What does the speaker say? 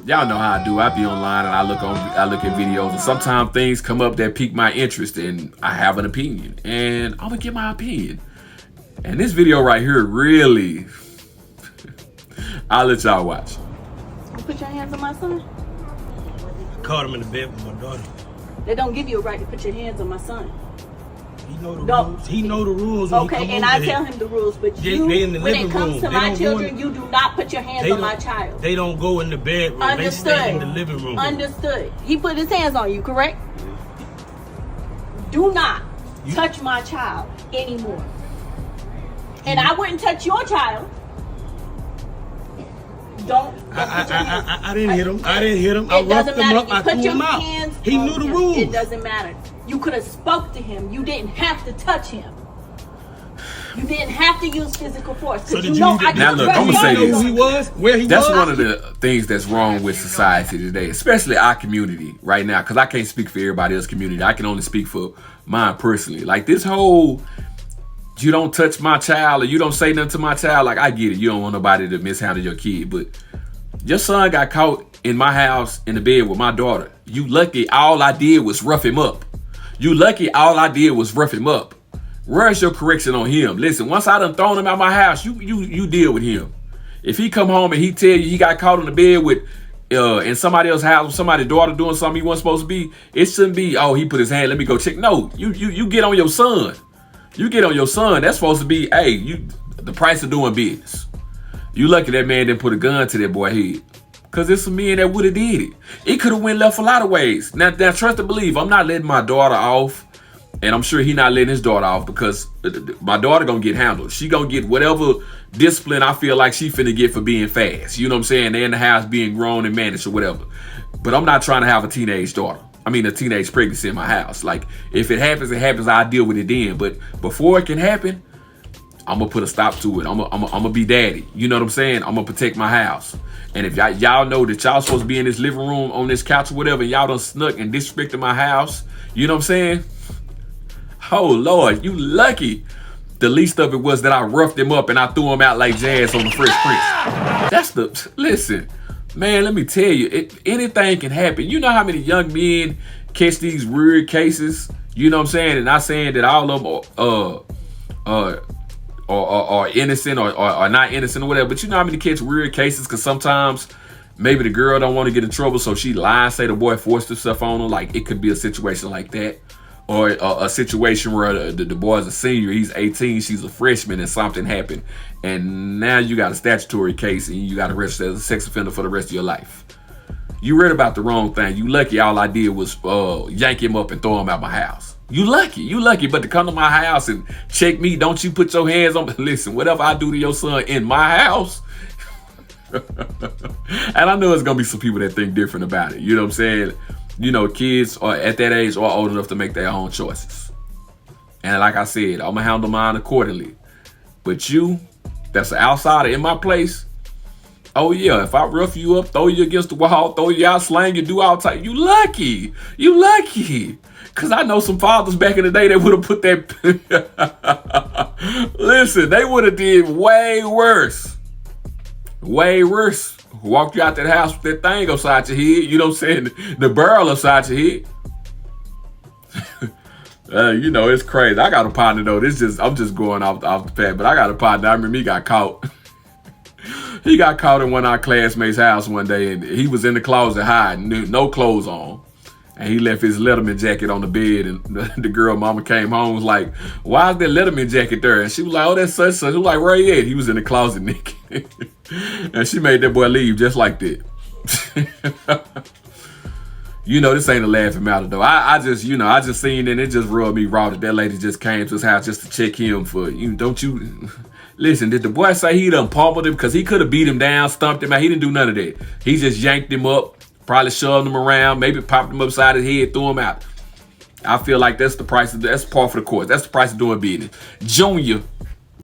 y'all know how I do. I be online and I look at videos, and sometimes things come up that pique my interest, and I have an opinion, and I'm gonna get my opinion. And this video right here really, I'll let y'all watch. You put your hands on my son? I caught him in the bed with my daughter. They don't give you a right to put your hands on my son. He know the rules. He know the rules. Okay, and I tell him the rules, but you, in the when it living comes room. to my children, you do not put your hands on my child. They don't go in the bedroom. Understood. They stay in the living room. Understood. He put his hands on you, correct? Do not touch my child anymore. And I wouldn't touch your child. Don't I didn't hit him. I didn't hit him. I roughed him up. I threw him out. He knew the rules. It doesn't matter. You could have spoke to him. You didn't have to touch him. You didn't have to use physical force. So you know I now look, I'm gonna say this. Who he was, where he That's was. one of the things that's wrong with society today, especially our community right now. Because I can't speak for everybody else's community. I can only speak for mine personally. Like this whole, you don't touch my child or you don't say nothing to my child. Like I get it. You don't want nobody to mishandle your kid, but your son got caught in my house in the bed with my daughter. You lucky all I did was rough him up. You lucky all I did was rough him up. Where's your correction on him? Listen, once I done thrown him out my house, you deal with him. If he come home and he tell you he got caught in the bed with in somebody else's house with somebody's daughter doing something he wasn't supposed to be, it shouldn't be, oh, he put his hand, let me go check. No, you get on your son. You get on your son. That's supposed to be, hey, the price of doing business. You lucky that man didn't put a gun to that boy head. Cause there's some men that would have did it. It could have went left a lot of ways. Now trust and believe, I'm not letting my daughter off. And I'm sure he not letting his daughter off because my daughter gonna get handled. She gonna get whatever discipline I feel like she finna get for being fast. You know what I'm saying? They're in the house being grown and managed or whatever. But I'm not trying to have a teenage daughter. I mean, a teenage pregnancy in my house. Like, if it happens, it happens. I'll deal with it then. But before it can happen, I'm gonna put a stop to it. I'm gonna be daddy. You know what I'm saying? I'm gonna protect my house. And if y'all know that y'all supposed to be in this living room on this couch or whatever, and y'all done snuck and disrespected my house, you know what I'm saying? Oh Lord, you lucky. The least of it was that I roughed him up and I threw him out like Jazz on the Fresh Prince. Listen, man, let me tell you, anything can happen. You know how many young men catch these weird cases? You know what I'm saying? And not saying that all of them are innocent or not innocent or whatever, but you know how many catch weird cases because sometimes maybe the girl don't want to get in trouble, so she lies, say the boy forced himself on her. Like, it could be a situation like that. Or a situation where the boy's a senior, he's 18, she's a freshman, and something happened. And now you got a statutory case and you got to register as a sex offender for the rest of your life. You read about the wrong thing. You lucky all I did was yank him up and throw him out my house. You lucky. But to come to my house and check me, don't you put your hands on me. Listen, whatever I do to your son in my house, and I know there's going to be some people that think different about it. You know what I'm saying? You know, kids are at that age are old enough to make their own choices. And like I said, I'm gonna handle mine accordingly. But you, that's an outsider in my place, oh yeah, if I rough you up, throw you against the wall, throw you out, slang you, do all type, you lucky. Cause I know some fathers back in the day that would have put that, listen, they would have did way worse. Walked you out that house with that thing upside your head. You know what I'm saying? The barrel upside your head. You know, it's crazy. I got a partner though. I'm just going off the pad, but I got a partner. I remember he got caught. He got caught in one of our classmates' house one day, and he was in the closet hiding, no clothes on. And he left his Letterman jacket on the bed, and the girl mama came home, was like, why is that Letterman jacket there? And she was like, oh, that's such. She was like, where he at? He was in the closet, Nick. And she made that boy leave just like that. You know, this ain't a laughing matter though. I just seen it and it just rubbed me raw that lady just came to his house just to check him for, listen, did the boy say he done pummeled him? Because he could have beat him down, stumped him out. He didn't do none of that. He just yanked him up. Probably shoved him around, maybe popped him upside his head, threw him out. I feel like that's the price. That's par for the course. That's the price of doing business. Junior